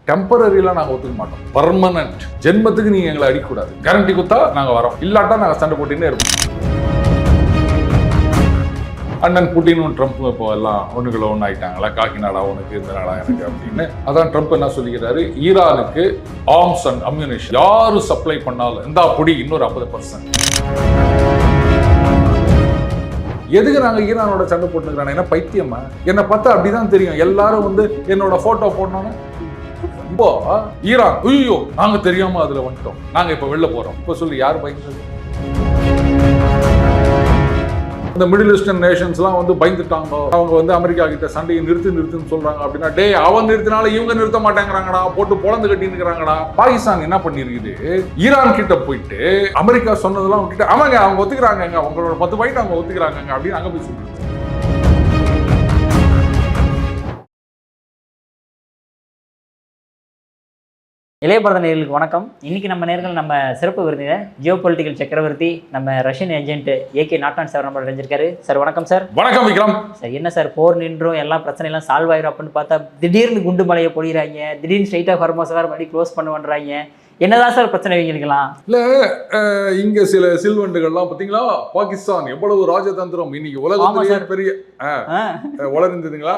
டெம்பரரிலாம் நாங்கள் ஒத்துக்க மாட்டோம், பர்மனன்ட். ஜென்மத்துக்கு நீங்கள் எங்களை அடிக்கக்கூடாது, கேரண்டி கொடுத்தா நாங்கள் வரோம், இல்லாட்டா நாங்கள் சண்டை போட்டுன்னே இருப்போம். அண்ணன் புட்டினும் ட்ரம்ப்பும் இப்போ எல்லாம் ஒன்றுக்குள்ள ஒன்று ஆயிட்டாங்களா, காக்கி நாடா உனக்கு இந்த நாடா எனக்கு அப்படின்னு. அதான் ட்ரம்ப் என்ன சொல்லிக்கிறாரு, ஈரானுக்கு ஆர்ம்ஸ் அண்ட் அம்யூனிஷன் யாரும் சப்ளை பண்ணாலும் இந்த புடி இன்னொரு 50%. எதுக்கு நாங்கள் ஈரானோட சண்டை போட்டுக்கிறாங்க, என்ன பைத்தியமா? என்னை பார்த்தா அப்படிதான் தெரியும். எல்லாரும் வந்து என்னோட போட்டோ போடணும்னு இப்போ ஈரான் ஐயோ நாங்க தெரியாம அதுல வந்துட்டோம், நாங்க இப்ப வெளில போறோம். இப்ப சொல்லி யார் பயந்தது? இந்த மிடில் ஈஸ்டர்ன் நேஷன்ஸ்லாம் வந்து பயந்துட்டாங்க. அவங்க வந்து அமெரிக்கா கிட்ட சண்டையை நிறுத்துன்னு சொல்றாங்க அப்படின்னா, டே அவன் நிறுத்தினாலும் இவங்க நிறுத்த மாட்டேங்கிறாங்கடா, போட்டு பொழந்து கட்டி நிற்கிறாங்கடா. பாகிஸ்தான் என்ன பண்ணிருக்குது, ஈரான் கிட்ட போயிட்டு அமெரிக்கா சொன்னதெல்லாம் விட்டுட்டு அவங்க ஒத்துக்கிறாங்க, அவங்களோட 10 பாயிண்ட் அவங்க ஒத்துக்கிறாங்க அப்படின்னு அங்க போய் சொல்லிட்டு. இளையபாரத நேயர்களுக்கு வணக்கம். இன்னைக்கு நம்ம நேர்கள் நம்ம சிறப்பு விருந்தினர் ஜியோ பொலிட்டிக்கல் சக்கரவர்த்தி நம்ம ரஷ்யன் ஏஜென்ட் AK நாட்டான் சார் நம்ம அடைஞ்சிருக்காரு. சார் வணக்கம் சார். வணக்கம் விக்ரம் சார். என்ன சார் போர் நின்றும் எல்லா பிரச்சனையெல்லாம் சால்வ் ஆயிரும் அப்படின்னு பார்த்தா திடீர்னு குண்டு மலையை பொழிகிறாங்க, திடீர்னு ஸ்ட்ரைட்டா ஹார்மோஸ் மறுபடி க்ளோஸ் பண்ணுவான்றாங்க. என்னதான் சார் பிரச்சனை இவங்களுக்குலாம்? இல்ல இங்க சில சில்வண்டுகள்லாம் பாத்தீங்களா, பாகிஸ்தான் எவ்வளவு ராஜதந்திரம் இன்னைக்கு உலகத்திலேயே பெரிய வளர்ந்ததுங்களா.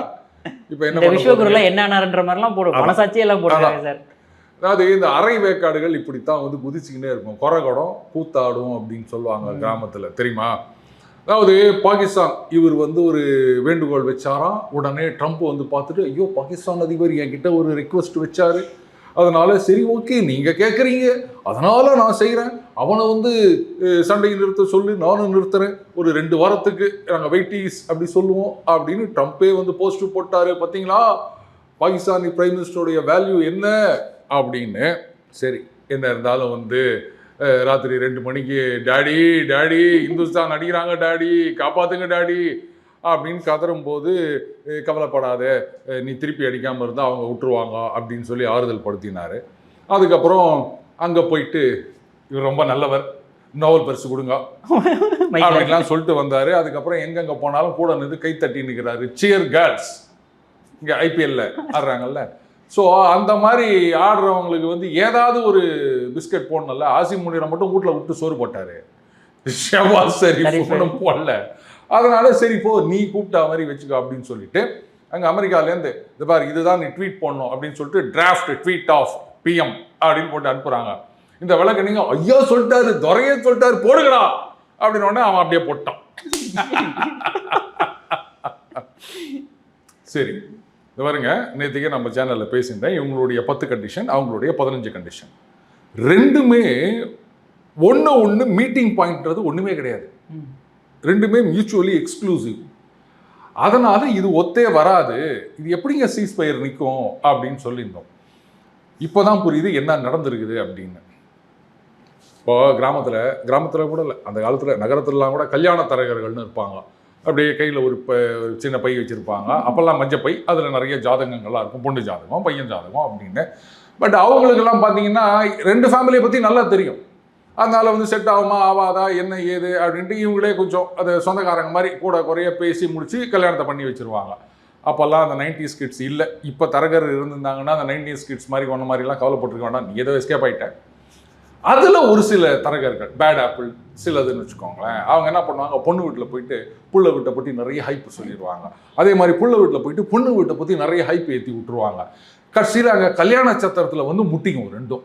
இப்ப என்ன விஸ்வகுருல என்ன ஆனார்ன்ற மாதிரிலாம் போடும், மனசாட்சி எல்லாம் போடுறாங்க சார். அதாவது இந்த அரை வேக்காடுகள் இப்படித்தான் வந்து குதிச்சுக்கினே இருக்கும், கொரகடம் கூத்தாடும் அப்படின்னு சொல்லுவாங்க கிராமத்துல, தெரியுமா? அதாவது பாகிஸ்தான் இவர் வந்து ஒரு வேண்டுகோள் வச்சாராம். உடனே ட்ரம்ப் வந்து பார்த்துட்டு, ஐயோ பாகிஸ்தான் அதிபர் என்கிட்ட ஒரு ரெக்வஸ்ட் வச்சாரு, அதனால சரி ஓகே நீங்க கேட்குறீங்க அதனால நான் செய்கிறேன், அவனை வந்து சண்டையை நிறுத்த சொல்லி நானும் நிறுத்துறேன், ஒரு 2 வாரத்துக்கு நாங்கள் வெயிட்டீஸ் அப்படி சொல்லுவோம் அப்படின்னு ட்ரம்ப்பே வந்து போஸ்ட் போட்டாரு. பார்த்தீங்களா பாகிஸ்தானி பிரைம் மினிஸ்டருடைய வேல்யூ என்ன அப்படின்னு. சரி என்ன இருந்தாலும் வந்து ராத்திரி 2 மணிக்கு டாடி டாடி இந்துஸ்தான் அடிக்கிறாங்க டாடி காப்பாத்துங்க டாடி அப்படின்னு கதறும் போது, கவலைப்படாத நீ திருப்பி அடிக்காமல் இருந்தால் அவங்க விட்டுருவாங்க அப்படின்னு சொல்லி ஆறுதல் படுத்தினார். அதுக்கப்புறம் அங்கே போயிட்டு இவர் ரொம்ப நல்லவர், நோவல் பரிசு கொடுங்க அப்படின்லாம் சொல்லிட்டு வந்தார். அதுக்கப்புறம் எங்கெங்கே போனாலும் கூட நின்று கை தட்டி நிற்கிறாரு, சியர் கேர்ள்ஸ். இங்கே IPL ஆடுறாங்கல்ல, ஸோ அந்த மாதிரி ஆடுறவங்களுக்கு வந்து ஏதாவது ஒரு பிஸ்கட் போடணும்ல. ஆசிம் முனிரை மட்டும் வீட்டில் விட்டு சோறு போட்டார், சரி ஒன்றும் போடல. அதனால சரி போ நீ கூப்பிட்டா மாதிரி வச்சுக்கோ அப்படின்னு சொல்லிட்டு அங்கே அமெரிக்காலேருந்து இந்த பாரு இதுதான் நீ ட்வீட் போடணும் அப்படின்னு சொல்லிட்டு டிராஃப்ட் ட்வீட் ஆஃப் PM அப்படின்னு போட்டு அனுப்புகிறாங்க. இந்த விளக்கு நீங்கள் ஐயா சொல்லிட்டாரு, துறையே சொல்லிட்டாரு போடுங்களா அப்படின்னு உடனே அவன் அப்படியே போட்டான். சரி இது பாருங்க, நேற்றுக்கே நம்ம சேனலில் பேசியிருந்தேன், இவங்களுடைய 10 கண்டிஷன் அவங்களுடைய 15 கண்டிஷன் ரெண்டுமே ஒன்று மீட்டிங் பாயிண்ட்றது ஒன்றுமே கிடையாது, ரெண்டுமே மியூச்சுவலி எக்ஸ்க்ளூசிவ். அதனால இது ஒத்தே வராது, இது எப்படிங்க சீஸ்ஃபயர் நிற்கும் அப்படின்னு சொல்லியிருந்தோம். இப்போதான் புரியுது என்ன நடந்திருக்குது அப்படின்னு. இப்போ கிராமத்தில் கூட இல்லை, அந்த காலத்தில் நகரத்துலலாம் கூட கல்யாண தரகர்கள்னு இருப்பாங்க, அப்படியே கையில் ஒரு சின்ன பை வச்சுருப்பாங்க. அப்போல்லாம் மஞ்சள் பை, அதில் நிறைய ஜாதகங்கள்லாம் இருக்கும், பொண்ணு ஜாதகம் பையன் ஜாதகம் அப்படின்னு. பட் அவங்களுக்கெல்லாம் பார்த்தீங்கன்னா 2 ஃபேமிலியை பற்றி நல்லா தெரியும், அதனால வந்து செட் ஆகுமா ஆவாதா என்ன ஏது அப்படின்ட்டு இவங்களே கொஞ்சம் அது சொந்தக்காரங்க மாதிரி கூட குறைய பேசி முடிச்சு கல்யாணத்தை பண்ணி வச்சுருவாங்க. அப்போல்லாம் அந்த 90s கிட்ஸ் இல்லை. இப்போ தரகர் இருந்திருந்தாங்கன்னா அந்த 90s கிட்ஸ் மாதிரி ஒன்று மாதிரிலாம் கவலைப்பட்டிருக்க வேண்டாம், நீ ஏதோ எஸ்கேப் ஆகிட்டேன். அதில் ஒரு சில தரகர்கள் பேட் ஆப்பிள் சிலதுன்னு வச்சுக்கோங்களேன், அவங்க என்ன பண்ணுவாங்க, பொண்ணு வீட்டில் போயிட்டு புள்ள வீட்டை பற்றி நிறைய ஹைப்பு சொல்லிடுவாங்க. அதே மாதிரி புள்ள வீட்டில் போயிட்டு பொண்ணு வீட்டை பற்றி நிறைய ஹைப் ஏற்றி விட்டுருவாங்க. கடைசியில் அங்கே கல்யாண சத்திரத்தில் வந்து முட்டிக்கும் ரெண்டும்.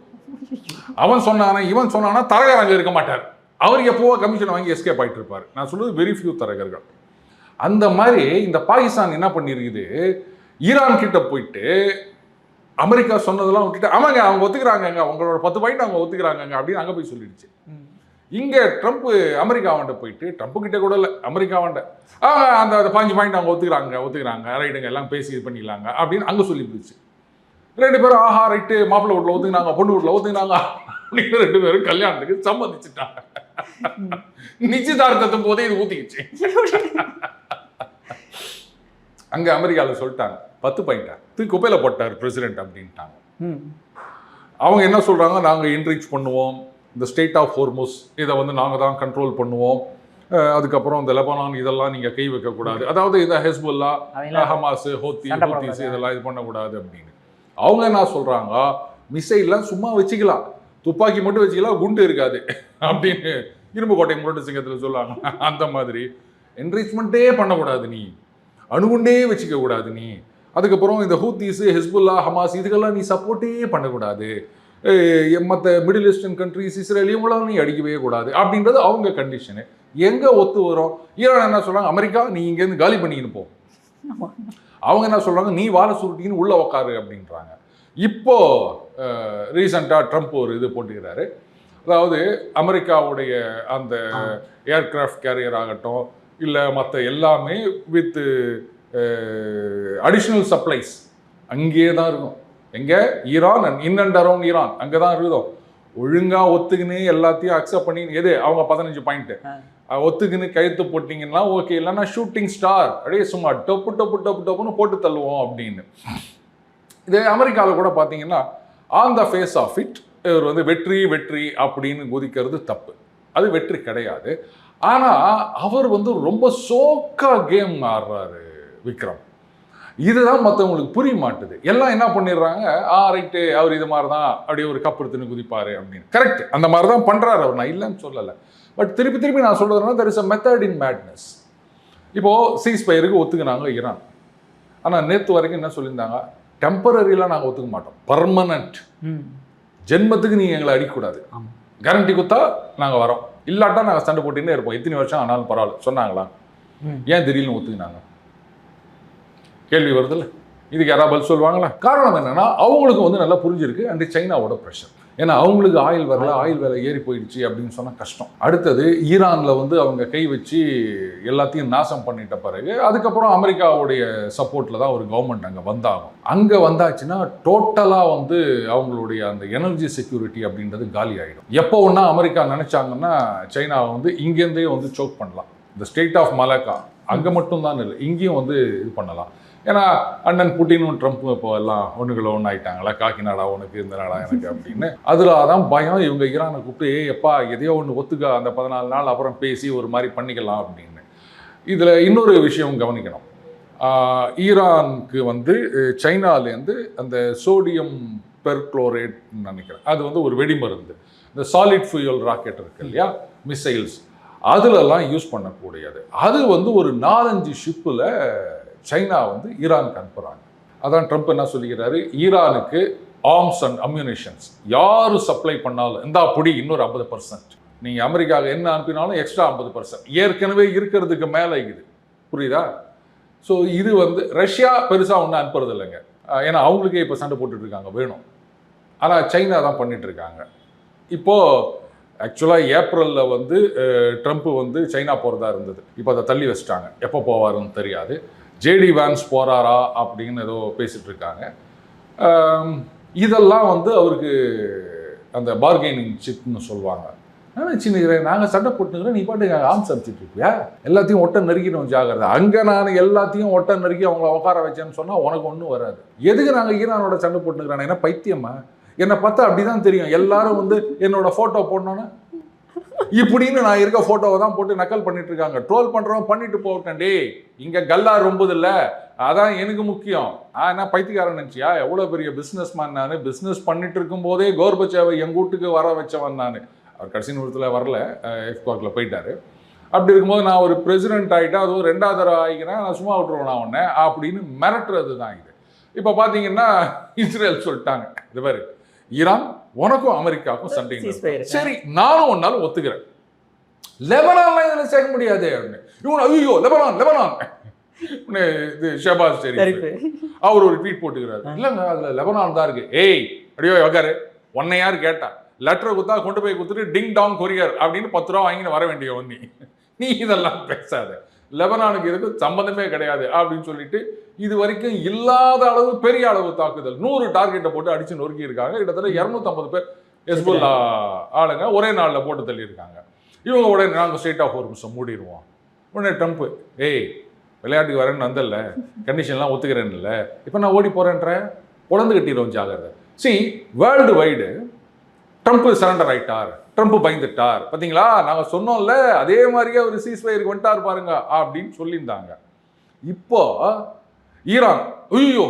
அவன் சொன்னானா இவன் சொன்னானா தரகர் அங்கே இருக்க மாட்டார், அவர் எப்போவோ கமிஷன் வாங்கி எஸ்கேப் ஆகிட்டு இருப்பார். நான் சொல்றது வெரி ஃபியூ தரகர்கள். அந்த மாதிரி இந்த பாகிஸ்தான் என்ன பண்ணிருக்குது, ஈரான் கிட்ட போயிட்டு அமெரிக்கா சொன்னதெல்லாம் விட்டுட்டு அவங்க ஒத்துக்கிறாங்க, அவங்களோட 10 பாயிண்ட் அவங்க ஒத்துக்கிறாங்க அப்படின்னு அங்கே போய் சொல்லிடுச்சு. இங்கே ட்ரம்ப் அமெரிக்காவாண்ட போயிட்டு, ட்ரம்ப் கிட்ட கூட இல்லை அமெரிக்காவாண்ட அந்த 5 பாயிண்ட் அவங்க ஒத்துக்கிறாங்க ரைட்டுங்க எல்லாம் பேசி இது பண்ணிக்கலாங்க அப்படின்னு அங்கே சொல்லிடுச்சு. 2 பேரும் ஆஹா ரைட்டு மாப்பிள்ளை வீட்டில் ஒத்துக்கினாங்க பொண்ணு வீட்டில் ஒத்துக்கினாங்க அப்படின்னு 2 பேரும் கல்யாணத்துக்கு சம்மதிச்சுட்டாங்க. நிச்சயதார்த்தத்தும் போதே இது ஊத்திக்கிச்சு. அங்கே அமெரிக்காவில் சொல்லிட்டாங்க 10 பாயிண்டா தூக்கி குப்பையில் போட்டார் பிரசிடென்ட் அப்படின்ட்டாங்க. அவங்க என்ன சொல்கிறாங்க, நாங்கள் என்ரிச் பண்ணுவோம், இந்த ஸ்டேட் ஆஃப் ஹோர்முஸ் இதை வந்து நாங்கள் தான் கண்ட்ரோல் பண்ணுவோம், அதுக்கப்புறம் இந்த லெபனான் இதெல்லாம் நீங்கள் கை வைக்கக்கூடாது, அதாவது இந்த ஹெஸ்புல்லா ஹமாஸ் ஹூத்திஸ் இதெல்லாம் இது பண்ணக்கூடாது அப்படின்னு. அவங்க என்ன சொல்கிறாங்க, மிசைல்லாம் சும்மா வச்சுக்கலாம், துப்பாக்கி மட்டும் வச்சுக்கலாம், குண்டு இருக்காது அப்படின்னு இரும்பு கோட்டை முரட்டு சிங்கத்தில் சொல்லுவாங்க. அந்த மாதிரி என்ரிச்மெண்ட்டே பண்ணக்கூடாது, நீ அணுகுண்டே வச்சுக்க கூடாது, நீ அதுக்கப்புறம் இந்த ஹூத்தீஸ், ஹிஸ்புல்லா, ஹமாஸ் இதுக்கெல்லாம் நீ சப்போர்ட்டே பண்ணக்கூடாது, மற்ற மிடில் ஈஸ்டர்ன் கண்ட்ரிஸ், இஸ்ரேலியவங்களாம் நீ அடிக்கவே கூடாது அப்படின்றது அவங்க கண்டிஷனு. எங்கே ஒத்து வரும்? ஈரான் என்ன சொல்கிறாங்க, அமெரிக்கா நீ இங்கேருந்து காலி பண்ணிக்கின்னு போ. அவங்க என்ன சொல்கிறாங்க, நீ வாழை சுருட்டின்னு உள்ளே உக்காரு அப்படின்றாங்க. இப்போ ரீசண்டாக ட்ரம்ப் ஒரு இது போட்டுக்கிறாரு, அதாவது அமெரிக்காவுடைய அந்த ஏர்கிராஃப்ட் கேரியர் ஆகட்டும் இல்லை மற்ற எல்லாமே வித் அடிஷ்னல் சப்ளைஸ் அங்கேயே தான் இருக்கும். எங்கே? Iran and in and around Iran அங்கே தான் இருக்குதோம். ஒழுங்காக ஒத்துக்குன்னு எல்லாத்தையும் அக்செப்ட் பண்ணி எது அவங்க 15 பாயிண்ட்டு ஒத்துக்குன்னு கைத்து போட்டிங்கன்னா ஓகே, இல்லைன்னா ஷூட்டிங் ஸ்டார் அப்படியே சும்மா டொப்பு டொப்பு டொப்பு டொப்புன்னு போட்டு தள்ளுவோம் அப்படின்னு. இது அமெரிக்காவில் கூட பார்த்தீங்கன்னா on the face of it இவர் வந்து வெற்றி வெற்றி அப்படின்னு குதிக்கிறது தப்பு, அது வெற்றி கிடையாது. ஆனால் அவர் வந்து ரொம்ப சோக்கா கேம் ஆடுறாரு விக்ரம். இதுதான் மற்றவங்களுக்கு புரிய மாட்டுது. எல்லாம் என்ன பண்ணிடுறாங்க, ரைட்டு அவர் இது மாதிரி தான் அப்படியே ஒரு கப் எடுத்துன்னு குதிப்பாரு அப்படின்னு. கரெக்ட், அந்த மாதிரி தான் பண்ணுறாரு அவர், நான் இல்லைன்னு சொல்லலை. பட் திருப்பி திருப்பி நான் சொல்கிறதுனா there is a method in madness. இப்போது சீஸ்ஃபயருக்கு ஒத்துக்குனாங்க ஈரான். ஆனால் நேற்று வரைக்கும் என்ன சொல்லியிருந்தாங்க, டெம்பரரிலாம் நாங்கள் ஒத்துக்க மாட்டோம், பர்மனன்ட், ஜென்மத்துக்கு நீங்கள் எங்களை அடிக்கக்கூடாது, கேரண்டி கொடுத்தா நாங்கள் வரோம், இல்லாட்டா நாங்கள் சண்டை போட்டுன்னே இருப்போம், எத்தனை வருஷம் ஆனாலும் பரவாயில்ல சொன்னாங்களா? ஏன் திடீர்னு ஒத்துக்கினாங்க? கேள்வி வருதுல்ல, இதுக்கு யாராவது பதில் சொல்லுவாங்களா? காரணம் என்னன்னா அவங்களுக்கு வந்து நல்லா புரிஞ்சிருக்கு அண்ட் சைனாவோட ப்ரெஷர். ஏன்னா அவங்களுக்கு ஆயில் வரல, ஆயில் விலை ஏறி போயிடுச்சு அப்படின்னு சொன்னால் கஷ்டம். அடுத்தது ஈரானில் வந்து அவங்க கை வச்சு எல்லாத்தையும் நாசம் பண்ணிட்ட பிறகு அதுக்கப்புறம் அமெரிக்காவுடைய சப்போர்ட்டில் தான் ஒரு கவர்மெண்ட் அங்கே வந்தாகும். அங்கே வந்தாச்சுன்னா டோட்டலாக வந்து அவங்களுடைய அந்த எனர்ஜி செக்யூரிட்டி அப்படின்றது காலி ஆகிடும். எப்போ ஒன்றா அமெரிக்கா நினச்சாங்கன்னா சைனாவை வந்து இங்கேருந்தே வந்து சோக் பண்ணலாம். இந்த ஸ்டேட் ஆஃப் மலாக்கா அங்கே மட்டும்தான் இல்லை, இங்கேயும் வந்து இது பண்ணலாம். ஏன்னா அண்ணன் புட்டினும் ட்ரம்ப்பும் இப்போ எல்லாம் ஒன்றுக்குள்ள ஒன்று ஆயிட்டாங்களா, காக்கி நாடா உனக்கு இந்த நாடா எனக்கு அப்படின்னு. அதில் தான் பயம், இவங்க ஈரானை கூப்பிட்டு எப்பா எதையோ ஒன்று ஒத்துக்க, அந்த 14 நாள் அப்புறம் பேசி ஒரு மாதிரி பண்ணிக்கலாம் அப்படின்னு. இதில் இன்னொரு விஷயம் கவனிக்கணும், ஈரானுக்கு வந்து சைனாலேருந்து அந்த சோடியம் பெர்க்ளோரேட் நினைக்கிறேன், அது வந்து ஒரு வெடிமருந்து, இந்த சாலிட் ஃபியூயல் ராக்கெட் இருக்கு இல்லையா, மிசைல்ஸ், அதிலெல்லாம் யூஸ் பண்ணக்கூடியது. அது வந்து ஒரு 4-5 ஷிப்பில் சைனா வந்து ஈரானுக்கு அனுப்புகிறாங்க. அதான் ட்ரம்ப் என்ன சொல்லிக்கிறாரு, ஈரானுக்கு ஆர்ம்ஸ் அண்ட் அம்யூனிஷன்ஸ் யாரும் சப்ளை பண்ணாலும் இந்த அப்படி இன்னொரு 50%, நீங்கள் அமெரிக்காவுக்கு என்ன அனுப்பினாலும் எக்ஸ்ட்ரா 50%, ஏற்கனவே இருக்கிறதுக்கு மேலே இது, புரியுதா? ஸோ இது வந்து ரஷ்யா பெருசாக ஒன்றும் அனுப்புறது இல்லைங்க, ஏன்னா அவங்களுக்கே இப்போ சண்டை போட்டுட்டு இருக்காங்க வேணும். ஆனால் சைனா தான் பண்ணிட்டு இருக்காங்க. இப்போது ஆக்சுவலாக ஏப்ரலில் வந்து ட்ரம்ப் வந்து சைனா போகிறதா இருந்தது, இப்போ அதை தள்ளி வச்சுட்டாங்க, எப்போ போவாருன்னு தெரியாது. ஜேடி வான்ஸ் போகிறாரா அப்படின்னு ஏதோ பேசிகிட்டு இருக்காங்க. இதெல்லாம் வந்து அவருக்கு அந்த பார்கெனிங் சிப்னு சொல்லுவாங்க. நான் நினச்சின்னுக்கிறேன், நாங்கள் சண்டை போட்டுக்கிறேன், நீ பாட்டு ஆர்ம்ஸ் அடிச்சிட்டு இருப்பியா, எல்லாத்தையும் ஒட்டை நறுக்கிடும் ஜாகிரதை. அங்கே நான் எல்லாத்தையும் ஒட்டை நறுக்கி அவங்கள உட்கார வச்சேன்னு சொன்னால் உனக்கு ஒன்றும் வராது. எதுக்கு நாங்கள் ஈரானோட சண்டை போட்டுக்கிறேன், என்ன பைத்தியமா? என்னை பார்த்தா அப்படி தான் தெரியும், எல்லாரும் வந்து என்னோட ஃபோட்டோ போடணுன்னு இப்படின்னு நான் இருக்க ஃபோட்டோவை தான் போட்டு நக்கல் பண்ணிட்டு இருக்காங்க. ட்ரோல் பண்ணுறவங்க பண்ணிட்டு போட்டேன், டே இங்கே கல்லா ரொம்பது இல்லை, அதான் எனக்கு முக்கியம். என்ன பைத்தியக்காரன் நினச்சியா? எவ்வளோ பெரிய பிஸ்னஸ் மேன் நான், பிஸ்னஸ் பண்ணிட்டு இருக்கும் போதே கோர்பச்சேவை எங்கள் வீட்டுக்கு வர வச்சவன் நான். அவர் கடைசி நிமிடத்தில் வரல, எக்ஸ்பார்க்கில் போயிட்டாரு. அப்படி இருக்கும்போது நான் ஒரு பிரசிடென்ட் ஆகிட்டா, அதுவும் 2வது தடவை ஆகிக்கிறேன், நான் சும்மா விட்டுருவேன் நான் உடனே அப்படின்னு மிரட்டுறது தான் இது. இப்போ பார்த்தீங்கன்னா இஸ்ரேல் சொல்லிட்டாங்க, இது பாரு ஈரான் உனக்கும் அமெரிக்காவுக்கும் சண்டை, சரி நானும் ஒன்னாலும் ஒத்துக்கிறேன், லெபனான்லாம் இதில் சேர்க்க முடியாது அப்படின்னு. இவன் ஐயோ லெபனான் லெபனான் இது ஷெபாஸ் ஷெரீஃப் அவர் ஒரு ட்வீட் போட்டுக்கிறாரு, இல்லைங்க அதில் லெபனான் தான் இருக்கு. ஏய் அப்படியோ உக்காரு, உன்னை யார் கேட்டா? லெட்டர் கொடுத்தா கொண்டு போய் கொடுத்துட்டு டிங் டாங் கொரியர் அப்படின்னு 10 ரூபா வாங்கின்னு வர வேண்டிய ஒன்று, நீ இதெல்லாம் பேசாத, லெபனானுக்கு இதுக்கு சம்பந்தமே கிடையாது அப்படின்னு சொல்லிட்டு இது வரைக்கும் இல்லாத அளவு பெரிய அளவு தாக்குதல், 100 டார்கெட்டை போட்டு அடிச்சு நொறுக்கி இருக்காங்க. கிட்டத்தட்ட 250 பேர் ஹெஸ்புல்லா ஆளுங்க ஒரே நாளில் போட்டு தள்ளியிருக்காங்க. இவங்க உடனே நாங்கள் ஸ்டேட் ஆஃப் ஹார்மஸை மூடிடுவோம். உடனே ட்ரம்ப், ஏய் விளையாட்டுக்கு வரேன்னு வந்தல, கண்டிஷன்லாம் ஒத்துக்கிறேன்னு இல்லை, இப்போ நான் ஓடி போகிறேன்ற உடந்து கட்டிடுவோம் ஜாகிரதை. See world wide Trump surrender ஆயிட்டார், ட்ரம்ப் பயந்துட்டார், பார்த்தீங்களா நாங்கள் சொன்னோம்ல அதே மாதிரியே ஒரு சீஸ்ஃபயருக்கு வந்துட்டார் பாருங்க அப்படின்னு சொல்லியிருந்தாங்க. இப்போ ஈரான் ஐயோ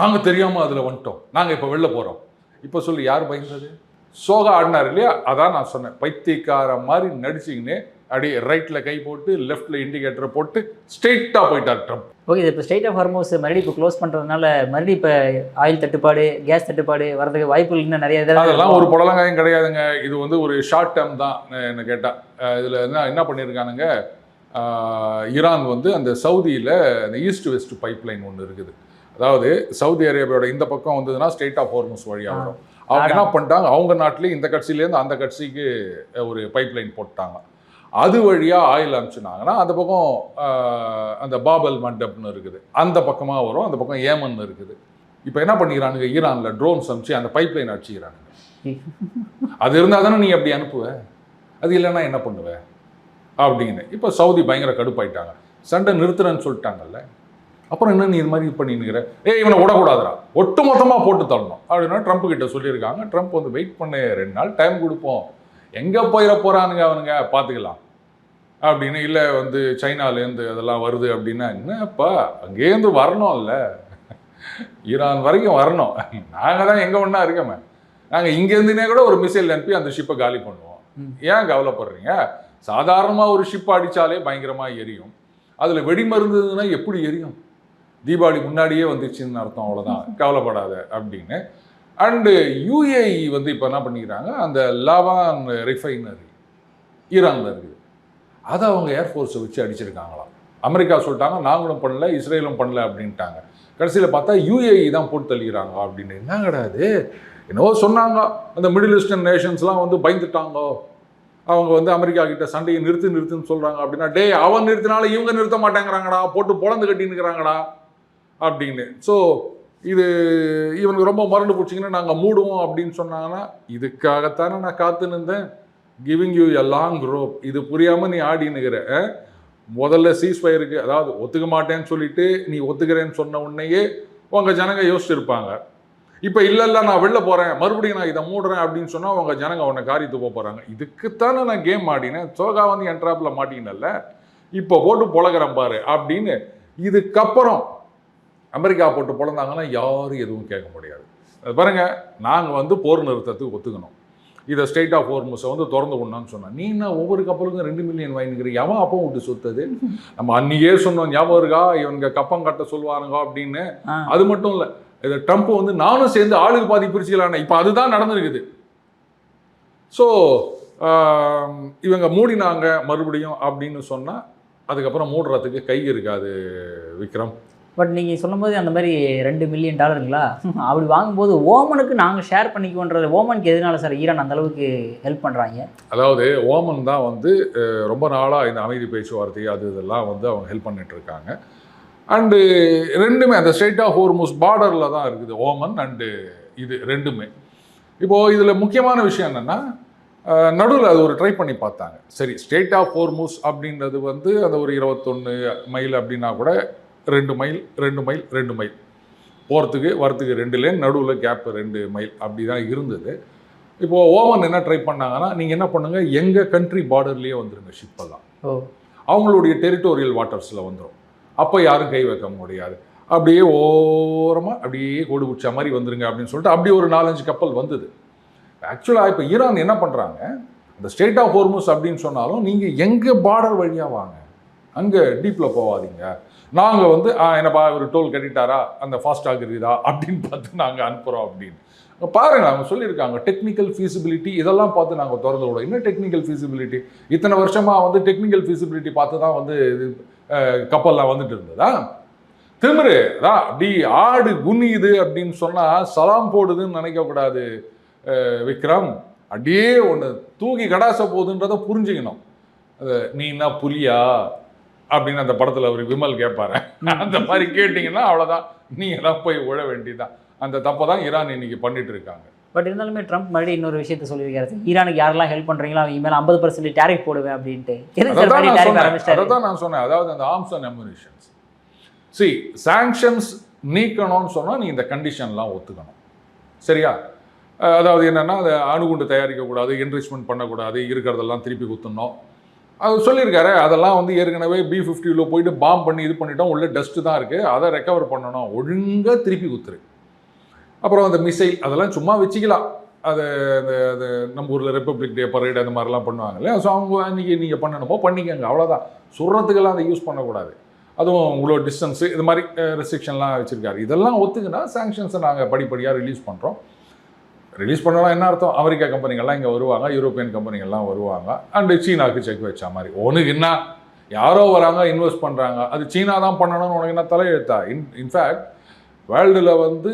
நாங்கள் தெரியாமல் அதில் வந்துட்டோம், நாங்கள் இப்போ வெளில போகிறோம். இப்போ சொல்லி யார் பயந்தது? சோகா ஆடினார் இல்லையா? அதான் நான் சொன்னேன், பைத்தியக்கார மாதிரி நடிச்சிங்கன்னு அப்படியே ரைட்டில் கை போட்டு லெஃப்டில் இண்டிகேட்டரை போட்டு ஸ்ட்ரெயிட்டாக போயிட்டார் ட்ரம்ப். ஓகே, இது இப்போ ஸ்டேட் ஆஃப் ஹார்மோஸ் மறுபடியும் இப்போ க்ளோஸ் பண்ணுறதுனால மறுபடியும் இப்போ ஆயில் தட்டுப்பாடு, கேஸ் தட்டுப்பாடு வரதுக்கு வாய்ப்புகள் இன்னும் நிறைய இதில். அதெல்லாம் ஒரு புடலங்காயம் கிடையாதுங்க. இது வந்து ஒரு ஷார்ட் டேர்ம் தான் என்ன கேட்டால். இதில் என்ன பண்ணியிருக்கானுங்க, ஈரான் வந்து அந்த சவுதியில் அந்த ஈஸ்ட் வெஸ்ட் பைப் லைன் ஒன்று இருக்குது. அதாவது சவுதி அரேபியாவோட இந்த பக்கம் வந்ததுன்னா ஸ்டேட் ஆஃப் ஹார்மோஸ் வழியாக வரும். அவங்க என்ன பண்ணிட்டாங்க, அவங்க நாட்டிலேயே இந்த கட்சியிலேருந்து அந்த கட்சிக்கு ஒரு பைப் லைன் போட்டாங்க. அது வழியாக ஆயில் அனுப்பிச்சுனாங்கன்னா அந்த பக்கம் அந்த பாபல் மண்டப்னு இருக்குது, அந்த பக்கமாக வரும். அந்த பக்கம் ஏமன் இருக்குது. இப்போ என்ன பண்ணிக்கிறானுங்க, ஈரானில் ட்ரோன்ஸ் அனுப்பிச்சு அந்த பைப் லைன் அடிச்சுக்கிறானுங்க. அது இருந்தால் தானே நீ அப்படி அனுப்புவ, அது இல்லைன்னா என்ன பண்ணுவ அப்படின்னு. இப்போ சவுதி பயங்கர கடுப்பாயிட்டாங்க, சண்டை நிறுத்துறேன்னு சொல்லிட்டாங்கல்ல. அப்புறம் என்ன நீ இது மாதிரி பண்ணினுக்கிற, இவனை விடக்கூடாதுடா, ஒட்டு மொத்தமாக போட்டு தள்ளணும் அப்படின்னா ட்ரம்ப் கிட்ட சொல்லியிருக்காங்க. ட்ரம்ப் வந்து வெயிட் பண்ண 2 நாள் டைம் கொடுப்போம், எங்கே போயிட போகிறானுங்க அவனுங்க பார்த்துக்கலாம் அப்படின்னு. இல்லை வந்து சைனாலேருந்து அதெல்லாம் வருது அப்படின்னா என்னப்பா, அங்கேருந்து வரணும் இல்லை, ஈரான் வரைக்கும் வரணும். நாங்கள் தான் எங்கே ஒன்றா இருக்கோமே, நாங்கள் இங்கேருந்துனே கூட ஒரு மிசைல் அனுப்பி அந்த ஷிப்பை காலி பண்ணுவோம். ஏன் கவலைப்படுறீங்க? சாதாரணமாக ஒரு ஷிப்பை அடித்தாலே பயங்கரமாக எரியும், அதில் வெடிமருந்துன்னா எப்படி எரியும்? தீபாவளி முன்னாடியே வந்துச்சுன்னு அர்த்தம், அவ்வளோதான், கவலைப்படாத அப்படின்னு. அண்டு யூஏஇ வந்து இப்போ என்ன பண்ணிக்கிறாங்க, அந்த லாவான் ரிஃபைனரி ஈரானில் இருக்குது, அதை அவங்க ஏர்ஃபோர்ஸை வச்சு அடிச்சிருக்காங்களாம். அமெரிக்கா சொல்லிட்டாங்க நாங்களும் பண்ணல, இஸ்ரேலும் பண்ணல அப்படின்ட்டாங்க. கடைசியில் பார்த்தா யூஏஇ தான் போட்டு தள்ளிக்கிறாங்க அப்படின்னு. என்ன கிடையாது, என்னவோ சொன்னாங்க, அந்த மிடில் ஈஸ்டர்ன் நேஷன்ஸ்லாம் வந்து பயந்துட்டாங்க, அவங்க வந்து அமெரிக்கா கிட்ட சண்டையை நிறுத்துன்னு சொல்கிறாங்க அப்படின்னா, அவன் நிறுத்தினால இவங்க நிறுத்த மாட்டேங்கிறாங்கடா, போட்டு பொழந்து கட்டின்னுக்கிறாங்கடா அப்படின்னு. ஸோ இது இவனுக்கு ரொம்ப மறந்து போச்சிங்கன்னா நாங்கள் மூடுவோம் அப்படின்னு சொன்னாங்கன்னா, இதுக்காகத்தானே நான் காத்து நின்றேன், giving you a long rope. இது புரியாமல் நீ ஆடினுக்கிற. முதல்ல சீஸ்ஃபயருக்கு, அதாவது ஒத்துக்க மாட்டேன்னு சொல்லிட்டு நீ ஒத்துக்கிறேன்னு சொன்ன உடனேயே உங்கள் ஜனங்க யோசிச்சிருப்பாங்க. இப்போ இல்லை நான் வெளில போகிறேன், மறுபடியும் நான் இதை மூடுறேன் அப்படின்னு சொன்னால் உங்கள் ஜனங்க உன்னை காரியத்து போகிறாங்க. இதுக்குத்தானே நான் கேம் ஆடினேன், சோகா வந்து என் ட்ராப்பில் மாட்டினல்ல, இப்போ போட்டு பொழகிறேன் பாரு அப்படின்னு. இதுக்கப்புறம் அமெரிக்கா போட்டு பொழந்தாங்கன்னா யாரும் எதுவும் கேட்க முடியாது. பாருங்க, நாங்கள் வந்து போர் நிறுத்தத்துக்கு ஒத்துக்கணும், இதை ஸ்டேட் ஆஃப் ஹார்மஸை வந்து திறந்து கொண்டான்னு சொன்னேன். நீ என்ன ஒவ்வொரு கப்பலுக்கும் 2 மில்லியன் வாங்கிக்கிறீங்க, எவன் அப்போ விட்டு சொத்தது? நம்ம அன்னைக்கே சொன்னோம், ஞாபகம் இருக்கா, இவனுங்க கப்பம் கட்ட சொல்லுவானுங்க அப்படின்னு. அது மட்டும் இல்லை, இதை ட்ரம்ப் வந்து நானும் சேர்ந்து ஆளுக்கு பாதி பிரிச்சுக்கலான்னு, இப்போ அதுதான் நடந்துருக்குது. ஸோ இவங்க மூடினாங்க மறுபடியும் அப்படின்னு சொன்னால் அதுக்கப்புறம் மூடுறதுக்கு கை இருக்காது விக்ரம். பட் நீங்கள் சொல்லும்போது அந்த மாதிரி $2 மில்லியன் அப்படி வாங்கும்போது ஓமனுக்கு நாங்கள் ஷேர் பண்ணிக்குவோன்றது, ஓமனுக்கு எதனால சார் ஈரான் அந்த அளவுக்கு ஹெல்ப் பண்ணுறாங்க? அதாவது ஓமன் தான் வந்து ரொம்ப நாளாக இந்த அமைதி பேச்சுவார்த்தை அது இதெல்லாம் வந்து அவங்க ஹெல்ப் பண்ணிட்டு இருக்காங்க. அண்டு ரெண்டுமே அந்த ஸ்டேட் ஆஃப் ஹார்மஸ் பார்டரில் தான் இருக்குது ஓமன் அண்டு இது ரெண்டுமே. இப்போது இதில் முக்கியமான விஷயம் என்னென்னா, நடுவில் அது ஒரு ட்ரை பண்ணி பார்த்தாங்க. சரி, ஸ்டேட் ஆஃப் ஹார்மஸ் அப்படின்றது வந்து அந்த ஒரு 21 மைல் அப்படின்னா கூட 2 மைல் போகிறதுக்கு வரத்துக்கு 2 லேன், நடுவில் கேப் 2 மைல் அப்படி தான் இருந்தது. இப்போது ஓமன் என்ன ட்ரை பண்ணாங்கன்னா, நீங்கள் என்ன பண்ணுங்கள், எங்கள் கண்ட்ரி பார்டர்லேயே வந்துடுங்க ஷிப்பெல்லாம், அவங்களுடைய டெரிட்டோரியல் வாட்டர்ஸில் வந்துடும், அப்போ யாரும் கை வைக்க முடியாது, அப்படியே ஓரமாக அப்படியே கோடு பிடிச்ச மாதிரி வந்துருங்க அப்படின்னு சொல்லிட்டு அப்படி ஒரு 4-5 கப்பல் வந்தது. ஆக்சுவலாக இப்போ ஈரான் என்ன பண்ணுறாங்க, அந்த ஸ்டேட் ஆஃப் ஹார்மஸ் அப்படின்னு சொன்னாலும் நீங்கள் எங்கள் பார்டர் வழியாக வாங்க, அங்கே டீப்பில் போகாதீங்க, நாங்கள் வந்து என்னப்பா ஒரு டோல் கட்டிட்டாரா, அந்த ஃபாஸ்டாக் இருக்குதா அப்படின்னு பார்த்து நாங்கள் அனுப்புகிறோம் அப்படின்னு. பாருங்கள், அவங்க சொல்லியிருக்காங்க டெக்னிக்கல் ஃபீஸிபிலிட்டி இதெல்லாம் பார்த்து நாங்கள் திறந்து விடுவோம். என்ன டெக்னிக்கல் ஃபீஸிபிலிட்டி? இத்தனை வருஷமாக வந்து டெக்னிக்கல் ஃபீஸிபிலிட்டி பார்த்து தான் வந்து கப்பல்லாம் வந்துட்டு இருந்ததா? திமிரு தான் அப்படி ஆடு குனியுது அப்படின்னு சொன்னால் சலாம் போடுதுன்னு நினைக்கக்கூடாது விக்ரம். அப்படியே ஒன்று தூக்கி கடாச போகுதுன்றதை புரிஞ்சுக்கணும். நீ என்ன புலியா அப்படின்னு அந்த படத்தில் அவர் விமல் கேட்பாரு, அந்த மாதிரி கேட்டிங்கன்னா அவ்வளோதான், நீங்கள் தான் போய் விழ வேண்டியதான். அந்த தப்பை தான் ஈரான் இன்னைக்கு பண்ணிட்டு இருக்காங்க. பட் இருந்தாலுமே ட்ரம்ப் மறுபடியும் இன்னொரு விஷயத்த சொல்லியிருக்காரு, ஈரானுக்கு யாரெல்லாம் ஹெல்ப் பண்ணுறீங்களோ அவங்க மேலே 50% டேரிஃப் போடுவேன் அப்படின்ட்டு. அதை தான் நான் சொன்னேன். அதாவது அந்த ஆர்ம்ஸ் அண்ட் அம்யூனிஷன்ஸ், சாங்ஷன்ஸ் நீக்கணும்னு சொன்னால் நீ இந்த கண்டிஷன்லாம் ஒத்துக்கணும், சரியா? அதாவது என்னென்னா, அதை அணுகுண்டு தயாரிக்கக்கூடாது, என்ரிச்மெண்ட் பண்ணக்கூடாது, இருக்கிறதெல்லாம் திருப்பி குத்தணும், அவர் சொல்லியிருக்காரு அதெல்லாம் வந்து ஏற்கனவே B-50 போயிட்டு பாம் பண்ணி இது பண்ணிட்டோம், உள்ள டஸ்ட்டு தான் இருக்குது, அதை ரெக்கவர் பண்ணணும், ஒழுங்காக திருப்பி குத்துரு. அப்புறம் அந்த மிசைல் அதெல்லாம் சும்மா வச்சுக்கலாம், அது அது நம்ம ஊரில் ரிப்பப்ளிக் டே பரேடு அந்த மாதிரிலாம் பண்ணுவாங்க இல்லையா. ஸோ அவங்க அன்றைக்கி நீங்கள் பண்ணணுமோ பண்ணிக்கங்க, அவ்வளோதான். சுடுறதுக்கெல்லாம் அதை யூஸ் பண்ணக்கூடாது. அதுவும் உங்களோட டிஸ்டன்ஸு இது மாதிரி ரெஸ்ட்ரிக்ஷன்லாம் வச்சுருக்காரு. இதெல்லாம் ஒத்துக்குன்னா சாங்ஷன்ஸை நாங்கள் படிப்படியாக ரிலீஸ் பண்ணுறோம். ரிலீஸ் பண்ணலாம் என்ன அர்த்தம், அமெரிக்கா கம்பெனிகள்லாம் இங்கே வருவாங்க, யூரோப்பியன் கம்பெனிகள்லாம் வருவாங்க, அண்டு சீனாவுக்கு செக் வச்ச மாதிரி. உனக்கு என்ன, யாரோ வராங்க இன்வெஸ்ட் பண்ணுறாங்க, அது சீனா தான் பண்ணணும்னு உனக்கு என்ன தலையெழுத்தா? இன்ஃபேக்ட் வேர்ல்டில் வந்து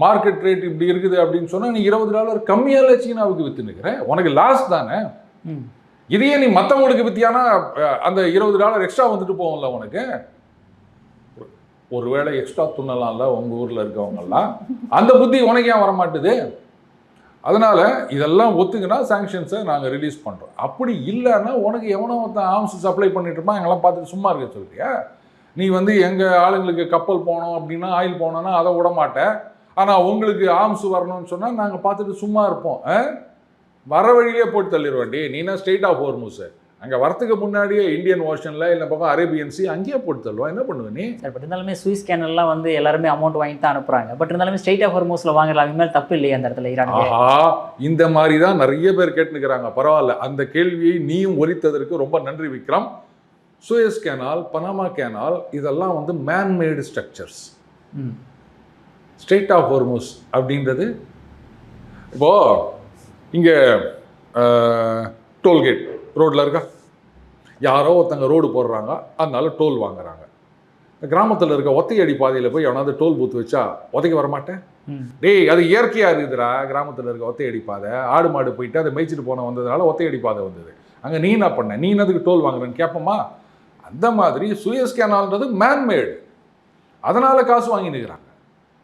மார்க்கெட் ரேட் இப்படி இருக்குது அப்படின்னு சொன்னால் நீ $20 கம்மியால் சீனாவுக்கு விற்று நிற்கிறேன், உனக்கு லாஸ் தானே. இதையே நீ மற்றவங்களுக்கு வித்தியானா அந்த $20 எக்ஸ்ட்ரா வந்துட்டு போகும்ல உனக்கு. ஒருவேளை எக்ஸ்ட்ரா துண்ணலாம்ல உங்கள் ஊரில் இருக்கவங்கெல்லாம், அந்த புத்தி உனக்கு ஏன் வரமாட்டுது? அதனால் இதெல்லாம் ஒத்துக்குன்னா சாங்ஷன்ஸை நாங்கள் ரிலீஸ் பண்ணுறோம். அப்படி இல்லைன்னா உனக்கு எவனோ ஒருத்தன் ஆர்ம்ஸ் சப்ளை பண்ணிட்டு இருப்பான், எங்கெல்லாம் பார்த்துட்டு சும்மா இருக்க சொல்றியா? நீ வந்து எங்கள் ஆளுங்களுக்கு கப்பல் போனோம் அப்படின்னா, ஆயில் போனோன்னா அதை விட மாட்டேன், ஆனால் உங்களுக்கு ஆர்ம்ஸ் வரணும்னு சொன்னால் நாங்கள் பார்த்துட்டு சும்மா இருப்போம். வர வழியிலே போட்டு தள்ளிடுவாண்டி. நீனா ஸ்ட்ரெயிட் ஆஃப் ஹோர்முஸ் அங்கே வரத்துக்கு முன்னாடியே இந்தியன் ஓஷனில் இல்லை பக்கம் அரேபியன் சி அங்கேயே போட்டு தள்ளுவோம். என்ன பண்ணுவ நீ? சார் பட் இருந்தாலுமே சுவிஸ் கேனல்லாம் வந்து எல்லாருமே அமௌண்ட் வாங்கி தான் அனுப்புகிறாங்க. பட் இருந்தாலுமே ஸ்ட்ரெயிட் ஆஃப் ஹோர்முஸில் வாங்கலாம், இனிமேல் தப்பு இல்லையா அந்த இடத்துல ஈரான்? இந்த மாதிரி தான் நிறைய பேர் கேட்டுக்கிறாங்க. பரவாயில்ல, அந்த கேள்வியை நீயும் ஒலித்ததற்கு ரொம்ப நன்றி Vikram. Suez canal, Panama canal இதெல்லாம் வந்து manmade structures. Strait of Hormuz அப்படின்றது இப்போது இங்கே டோல்கேட் ரோட்டில் இருக்கா, யாரோ ஒருத்தங்க ரோடு போடுறாங்க, அதனால டோல் வாங்குறாங்க. கிராமத்தில் இருக்க ஒத்தையடி பாதையில் போய் எவனாவது டோல் பூத்து வச்சா உதைக்க வரமாட்டேன்? டேய், அது இயற்கையாக இருக்குதுடா. கிராமத்தில் இருக்க ஒத்தையடி பாதை, ஆடு மாடு போயிட்டு அதை மேய்ச்சிட்டு போன வந்ததுனால ஒத்தையடி பாதை வந்தது. அங்கே நீ என்ன பண்ண, நீ என்னதுக்கு டோல் வாங்குறேன்னு கேட்போமா? அந்த மாதிரி சுயஸ் கேனால்ன்றது மேன்மேடு, அதனால் காசு வாங்கி நிற்கிறாங்க.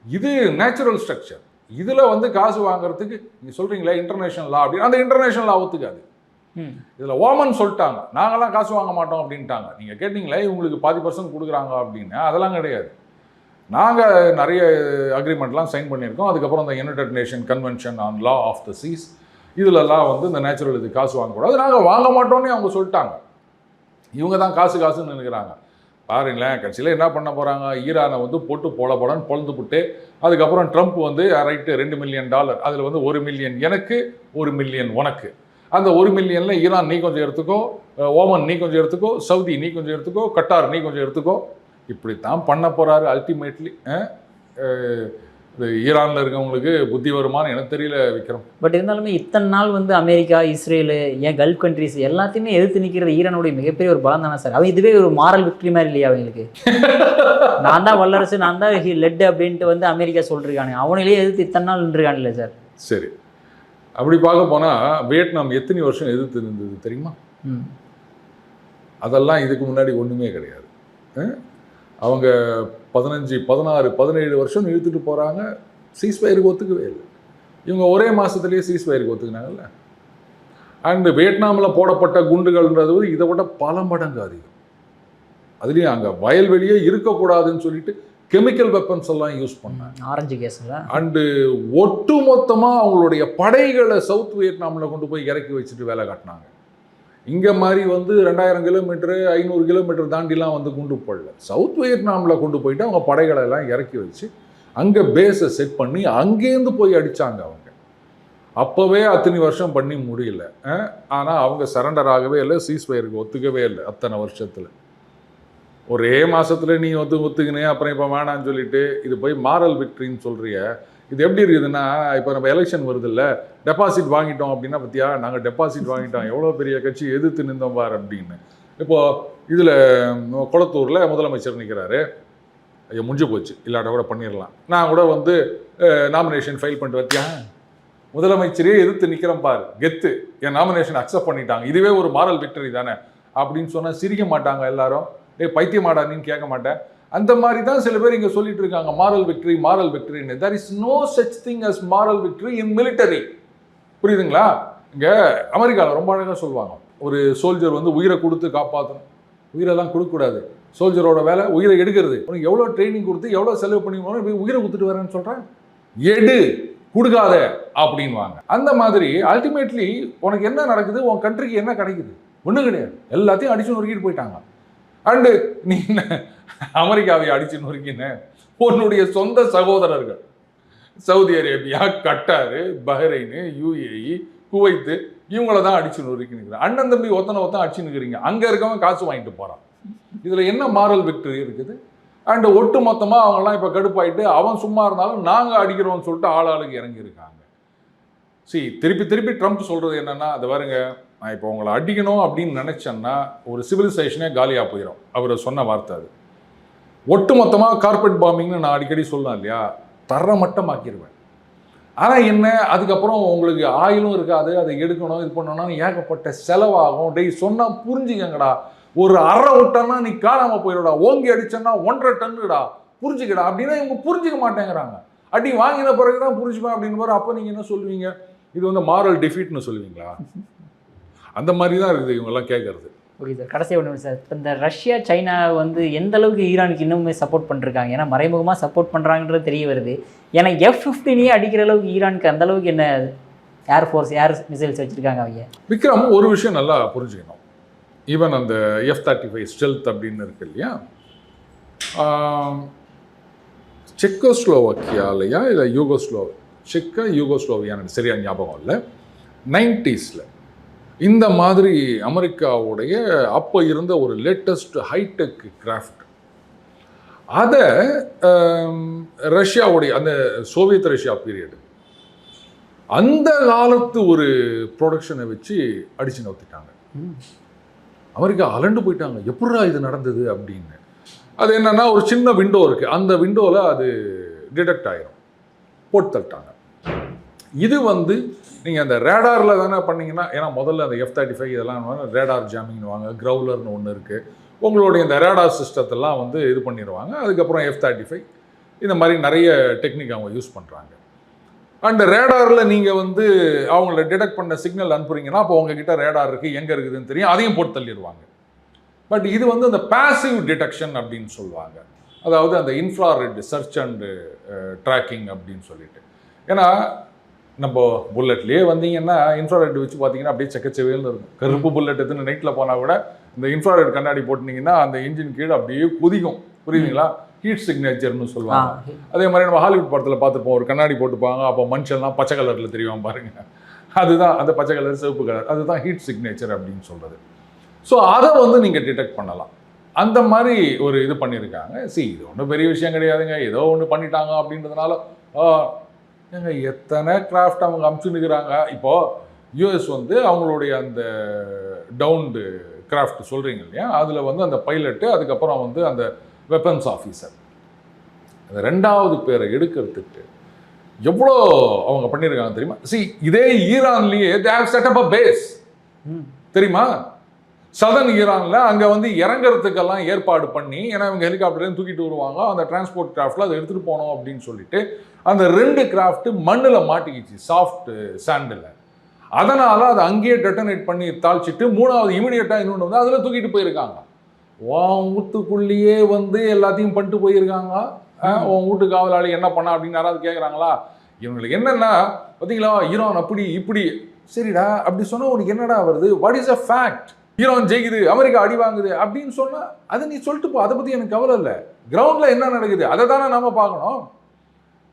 இது நேச்சுரல் ஸ்ட்ரக்சர். இதில் வந்து காசு வாங்குறதுக்கு நீங்கள் சொல்கிறீங்களே இன்டர்நேஷனல் லா அப்படின்னு, அந்த இன்டர்நேஷனல் லா ஒத்துக்காது. இதில் ஓமன் சொல்லிட்டாங்க நாங்களாம் காசு வாங்க மாட்டோம் அப்படின்ட்டாங்க. நீங்கள் கேட்டிங்களே இவங்களுக்கு 40% கொடுக்குறாங்க அப்படின்னு, அதெல்லாம் கிடையாது. நாங்கள் நிறைய அக்ரிமெண்ட்லாம் சைன் பண்ணியிருக்கோம். அதுக்கப்புறம் இந்த United Nation Convention on Law of the Seas, இதிலெல்லாம் வந்து இந்த நேச்சுரல் இது காசு வாங்கக்கூடாது, நாங்கள் வாங்க மாட்டோன்னே அவங்க சொல்லிட்டாங்க. இவங்க தான் காசுன்னு நினைக்கிறாங்க. பாருங்களேன், கட்சியில் என்ன பண்ண போகிறாங்க, ஈரானை வந்து போட்டு போடன்னு பொழுது போட்டு, அதுக்கப்புறம் ட்ரம்ப் வந்து ரைட்டு $2 மில்லியன், அதில் வந்து 1 மில்லியன் எனக்கு, 1 மில்லியன் உனக்கு. அந்த 1 மில்லியனில் ஈரான் நீ கொஞ்சம் எடுத்துக்கோ, ஓமன் நீ கொஞ்சம் எடுத்துக்கோ, சவுதி நீ கொஞ்சம் எடுத்துக்கோ, கட்டார் நீ கொஞ்சம் எடுத்துக்கோ. இப்படித்தான் பண்ண போகிறாரு அல்டிமேட்லி. ஈரானில் இருக்கவங்களுக்கு புத்தி வருமானு எனக்கு தெரியல விக்ரம். பட் இருந்தாலுமே இத்தனை நாள் வந்து அமெரிக்கா, இஸ்ரேலு, ஏன் கல்ஃப் கண்ட்ரிஸ் எல்லாத்தையுமே எதிர்த்து நிற்கிறது ஈரானுடைய மிகப்பெரிய ஒரு பலம் தானே சார்? அவன் இதுவே ஒரு மாரல் விக்டரி மாதிரி இல்லையா அவங்களுக்கு? நான் தான் வல்லரசு, நான் தான் லெட் அப்படின்ட்டு வந்து அமெரிக்கா சொல்லிருக்கானு, அவனையே எதிர்த்து இத்தனை நாள் நின்றுருக்கானுல்ல சார்? சரி, அப்படி பார்க்க போனால் வியட்நாம் எத்தனை வருஷம் எதிர்த்து இருந்தது தெரியுமா? அதெல்லாம் இதுக்கு முன்னாடி ஒன்றுமே கிடையாது. அவங்க 15, 16, 17 வருஷம் இழுத்துட்டு போகிறாங்க, சீஸ்ஃபயருக்கு ஒத்துக்கவே இல்லை. இவங்க ஒரே மாதத்துலேயே சீஸ்ஃபயருக்கு ஒத்துக்கினாங்கல்ல. அண்டு வியட்நாமில் போடப்பட்ட குண்டுகள்ன்றது இதை விட பல மடங்கு அதிகம். அதுலேயும் அங்கே வயல்வெளியே இருக்கக்கூடாதுன்னு சொல்லிட்டு கெமிக்கல் வெப்பன்ஸ் எல்லாம் யூஸ் பண்ணாங்க, ஆரஞ்சு கேஸில். அண்டு ஒட்டு மொத்தமாக அவங்களுடைய படைகளை சவுத் வியட்நாமில் கொண்டு போய் இறக்கி வச்சுட்டு வேலை காட்டினாங்க. இங்கே மாதிரி வந்து 2000 கிலோமீட்டரு 500 கிலோமீட்டர் தாண்டிலாம் வந்து குண்டு போடல. சவுத் வியட்நாமில் கொண்டு போயிட்டு அவங்க படைகளை எல்லாம் இறக்கி வச்சு அங்கே பேஸை செட் பண்ணி அங்கேருந்து போய் அடித்தாங்க அவங்க. அப்போவே அத்தனை வருஷம் பண்ணி முடியல. ஆனால் அவங்க சரண்டர் ஆகவே இல்லை, சீஸ்ஃபயருக்கு ஒத்துக்கவே இல்லை. அத்தனை வருஷத்தில் ஒரே மாதத்தில் நீ ஒத்துக்கினே, அப்புறம் இப்போ வேணான்னு சொல்லிட்டு இது போய் மாரல் விக்ட்ரின்னு சொல்கிறிய. இது எப்படி இருக்குதுன்னா, இப்போ நம்ம எலெக்ஷன் வருது இல்லை, டெபாசிட் வாங்கிட்டோம் அப்படின்னா, பற்றியா நாங்கள் டெபாசிட் வாங்கிட்டோம், எவ்வளோ பெரிய கட்சி எதிர்த்து நின்றோம் பார் அப்படின்னு. இப்போது இதில் குளத்தூரில் முதலமைச்சர் நிற்கிறாரு, ஐயோ முடிஞ்சு போச்சு, இல்லாட்ட கூட பண்ணிடலாம், நான் கூட வந்து நாமினேஷன் ஃபைல் பண்ணிட்டு வத்தியா, முதலமைச்சரே எதிர்த்து நிற்கிறேன் பார், கெத்து, என் நாமினேஷன் அக்செப்ட் பண்ணிட்டாங்க, இதுவே ஒரு மாரல் விக்டரி தானே அப்படின்னு சொன்னால் சிரிக்க மாட்டாங்க எல்லாரும். பைத்தியமாடான்னு கேட்க மாட்டேன். அந்த மாதிரி தான் சில பேர் இங்கே சொல்லிட்டு இருக்காங்க மாரல் விக்டரி, மாரல் விக்டரின்னு. There is no such thing as moral victory in military. புரியுதுங்களா? இங்கே அமெரிக்காவில் ரொம்ப அழகாக சொல்லுவாங்க, ஒரு சோல்ஜர் வந்து உயிரை கொடுத்து காப்பாற்றணும். உயிரெல்லாம் கொடுக்கக்கூடாது, சோல்ஜரோட வேலை உயிரை எடுக்கிறது. உனக்கு எவ்வளோ ட்ரைனிங் கொடுத்து எவ்வளோ செலவு பண்ணி உயிரை கொடுத்துட்டு வரேன்னு சொல்கிறேன், எடு, கொடுக்காத அப்படின்வாங்க. அந்த மாதிரி அல்டிமேட்லி உனக்கு என்ன நடக்குது, உன் கண்ட்ரிக்கு என்ன கிடைக்குது? ஒன்றும் கிடையாது, எல்லாத்தையும் அடிச்சு நொறுக்கிட்டு போயிட்டாங்க. அண்டு நீ என்ன அமெரிக்காவை அடிச்சு நொறுக்கின? உன்னுடைய சொந்த சகோதரர்கள் Saudi Arabia, Qatar, Bahrain, UAE, Kuwait இவங்கள தான் அடிச்சு நொறுக்கி நிற்கிறேன். அண்ணன் தம்பி ஒத்தனை அடிச்சு நிற்கிறீங்க. அங்கே இருக்கவன் காசு வாங்கிட்டு போகிறான். இதில் என்ன மாரல் விக்டரி இருக்குது? அண்டு ஒட்டு மொத்தமாக அவங்கெல்லாம் இப்போ கடுப்பாயிட்டு அவன் சும்மா இருந்தாலும் நாங்கள் அடிக்கிறோம்னு சொல்லிட்டு ஆளாளுக்கு இறங்கியிருக்காங்க. திருப்பி திருப்பி ட்ரம்ப் சொல்கிறது என்னென்னா, அது பாருங்க, நான் இப்போ உங்களை அடிக்கணும் அப்படின்னு நினச்சேன்னா ஒரு சிவிலைசேஷனே காலியாக போயிடும். அவர் சொன்ன வார்த்தை அது. ஒட்டு மொத்தமாக கார்பெட் பாம்பிங்னு நான் அடிக்கடி சொல்லலாம் இல்லையா, தரமட்டமாக்கிடுவேன். ஆனால் என்ன, அதுக்கப்புறம் உங்களுக்கு ஆயிலும் இருக்காது, அதை எடுக்கணும், இது பண்ணணும்னா ஏகப்பட்ட செலவாகும். டேய் சொன்னால் புரிஞ்சுக்கங்கடா, ஒரு அரை விட்டன்னா நீ காணாமல் போயிடுடா, ஓங்கி அடிச்சேன்னா 1.5 டன்னுடா, புரிஞ்சுக்கடா அப்படின்னா இவங்க புரிஞ்சிக்க மாட்டேங்கிறாங்க. அடி வாங்கின பிறகு தான் புரிஞ்சுப்பேன் அப்படின்னு போகிற. அப்போ நீங்கள் என்ன சொல்லுவீங்க? இது வந்து மாரல் டிஃபீட்னு சொல்லுவீங்களா? அந்த மாதிரி தான் இருக்குது இவங்கெல்லாம் கேட்கறது. ஓகே சார், கடைசி ஒன்று சார், இப்போ இந்த ரஷ்யா சைனா வந்து எந்த அளவுக்கு ஈரானுக்கு இன்னுமே சப்போர்ட் பண்ணிருக்காங்க? ஏன்னா மறைமுகமாக சப்போர்ட் பண்ணுறாங்கன்றது தெரிய வருது. ஏன்னா F-15 அடிக்கிற அளவுக்கு ஈரானுக்கு அந்த அளவுக்கு என்ன ஏர்ஃபோர்ஸ், ஏர் மிசைல்ஸ் வச்சுருக்காங்க அவங்க. விக்ரம், ஒரு விஷயம் நல்லா புரிஞ்சுக்கணும். ஈவன் அந்த F-35 ஸ்டெல்த் அப்படின்னு இருக்கு இல்லையா, செக்கோஸ்லோவாக்கியாலையா இல்லை யூகோஸ்லோவியான்னு சரியா ஞாபகம் இல்லை, 90s இந்த மாதிரி அமெரிக்காவுடைய அப்போ இருந்த ஒரு லேட்டஸ்ட் ஹைடெக் கிராஃப்ட், அதை ரஷ்யாவுடைய அந்த சோவியத் ரஷ்யா பீரியடு அந்த காலத்து ஒரு ப்ரொடக்ஷனை வச்சு அடிச்சு நவுத்திட்டாங்க. அமெரிக்கா அலண்டு போயிட்டாங்க, எப்படா இது நடந்தது அப்படின்னு. அது என்னன்னா, ஒரு சின்ன விண்டோ இருக்கு, அந்த விண்டோவில் அது டிடெக்ட் ஆயிரும், போட்டு தள்ளிட்டாங்க. இது வந்து நீங்கள் அந்த ரேடாரில் தானே பண்ணீங்கன்னா, ஏன்னா முதல்ல அந்த F-35 இதெல்லாம் ரேடார் ஜாமிங்னு வாங்க, கிரவுலர்னு ஒன்று இருக்குது, உங்களுடைய இந்த ரேடார் சிஸ்டத்தெல்லாம் வந்து இது பண்ணிடுவாங்க. அதுக்கப்புறம் F-35 இந்த மாதிரி நிறைய டெக்னிக் அவங்க யூஸ் பண்ணுறாங்க. அண்ட் ரேடாரில் நீங்கள் வந்து அவங்கள டிடெக்ட் பண்ண சிக்னல் அனுப்புறீங்கன்னா அப்போ உங்ககிட்ட ரேடார் இருக்குது, எங்கே இருக்குதுன்னு தெரியும், அதையும் போட்டு தள்ளிடுவாங்க. பட் இது வந்து அந்த பாசிவ் டிடெக்ஷன் அப்படின்னு சொல்லுவாங்க, அதாவது அந்த இன்ஃப்ராரெட் சர்ச் அண்டு ட்ராக்கிங் அப்படின்னு சொல்லிட்டு. ஏன்னா நம்ம புல்லட்லேயே வந்தீங்கன்னா இன்ஃப்ராரெட் வச்சு பார்த்தீங்கன்னா அப்படியே செக்கச்செவையில் இருக்கும். கருப்பு புல்லட் எத்தனை நைட்டில் போனால் கூட இந்த இன்ஃப்ராரெட் கண்ணாடி போட்டிங்கன்னா அந்த இன்ஜின் கீழே அப்படியே குதிக்கும், புரியுதுங்களா? ஹீட் சிக்னேச்சர்னு சொல்லுவாங்க. அதே மாதிரி நம்ம ஹாலிவுட் படத்தில் பார்த்துருப்போம், ஒரு கண்ணாடி போட்டுப்பாங்க, அப்போ மனுஷன்லாம் பச்சை கலரில் தெரியும் பாருங்க, அதுதான் அந்த பச்சை கலர், சிவப்பு கலர், அதுதான் ஹீட் சிக்னேச்சர் அப்படின்னு சொல்கிறது. ஸோ அதை வந்து நீங்கள் டிடெக்ட் பண்ணலாம். அந்த மாதிரி ஒரு இது பண்ணியிருக்காங்க. இது ஒன்றும் பெரிய விஷயம் கிடையாதுங்க, ஏதோ ஒன்று பண்ணிட்டாங்க அப்படின்றதுனால ஏங்க எத்தனை கிராஃப்ட் அவங்க அமுச்சுன்னுக்கிறாங்க. இப்போது யூஎஸ் வந்து அவங்களுடைய அந்த டவுன்டு கிராஃப்ட் சொல்கிறீங்க இல்லையா, அதில் வந்து அந்த பைலட்டு, அதுக்கப்புறம் வந்து அந்த வெப்பன்ஸ் ஆஃபீஸர், அந்த 2வது பேரை எடுக்கிறதுக்கு எவ்வளோ அவங்க பண்ணியிருக்காங்க தெரியுமா? இதே ஈரான்லேயே they have set up a base, தெரியுமா? சதர்ன் ஈரானில் அங்கே வந்து இறங்குறதுக்கெல்லாம் ஏற்பாடு பண்ணி, ஏன்னா இவங்க ஹெலிகாப்டர்லேருந்து தூக்கிட்டு வருவாங்க, அந்த டிரான்ஸ்போர்ட் கிராஃப்டில் அதை எடுத்துகிட்டு போனோம் அப்படின்னு சொல்லிட்டு அந்த 2 கிராஃப்ட்டு மண்ணில் மாட்டிக்கிச்சு, சாஃப்ட் சாண்டில். அதனால் அதை அங்கேயே டெட்டனேட் பண்ணி தாழ்ச்சிட்டு 3வது இமீடியட்டாக இன்னொன்று வந்து அதில் தூக்கிட்டு போயிருக்காங்க. உன் வீட்டுக்குள்ளேயே வந்து எல்லாத்தையும் பண்ணிட்டு போயிருக்காங்க. உன் வீட்டு காவலாளி என்ன பண்ணா அப்படின்னு யாராவது கேட்குறாங்களா? இவங்களுக்கு என்னென்னா பார்த்தீங்களா, ஈரான் அப்படி இப்படி, சரிடா அப்படி சொன்னால் உனக்கு என்னடா வருது? What is a fact? Iran ஜெயிக்குது, அமெரிக்கா அடி வாங்குது அப்படின்னு சொன்னால் அதை நீ சொல்லிட்டு போ, அதை பற்றி எனக்கு கவலை இல்லை. கிரவுண்டில் என்ன நடக்குது அதை தானே நாம் பார்க்கணும்.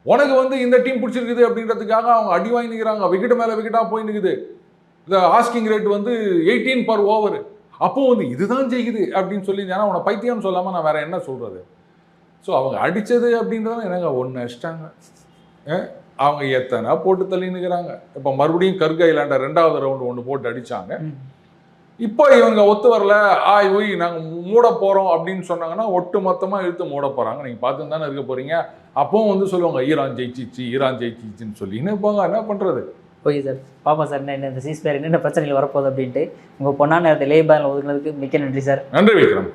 உனக்கு வந்து இந்த டீம் பிடிச்சிருக்குது அப்படின்றதுக்காக அவங்க அடி வாங்கி நிற்கிறாங்க, விக்கெட்டு மேலே விக்கெட்டாக போய் நிற்குது. இந்த ஆஸ்கிங் ரேட் வந்து 18 per over. அப்போ வந்து இதுதான் ஜெயிக்குது அப்படின்னு சொல்லி, ஏன்னா உன பைத்தியம்னு சொல்லாமல் நான் வேறு என்ன சொல்கிறது? ஸோ அவங்க அடித்தது அப்படின்றத என்னங்க ஒன்று அடிச்சிட்டாங்க, அவங்க எத்தனை போட்டு தள்ளினுக்கிறாங்க. இப்போ மறுபடியும் கர்க் ஐலாண்டை 2வது ரவுண்டு ஒன்று போட்டு அடித்தாங்க. இப்போ இவங்க ஒத்து வரல, ஊய் நாங்கள் மூட போகிறோம் அப்படின்னு சொன்னாங்கன்னா ஒட்டு மொத்தமாக இழுத்து மூட போகிறாங்க. நீங்கள் பார்த்து தானே இருக்க போகிறீங்க. அப்பவும் வந்து சொல்லுவாங்க ஈரான் ஜெயிச்சிச்சின்னு சொல்லி போங்க, என்ன பண்ணுறது? ஓகே சார், பாப்பா சார் என்ன இந்த சீஸ்பேர் என்னென்ன பிரச்சனைகள் வரப்போகுது அப்படின்ட்டு உங்கள் பொண்ணான நேரத்தை லேபானில் ஒதுக்குனதுக்கு மிக்க நன்றி சார். நன்றி விக்ரம்.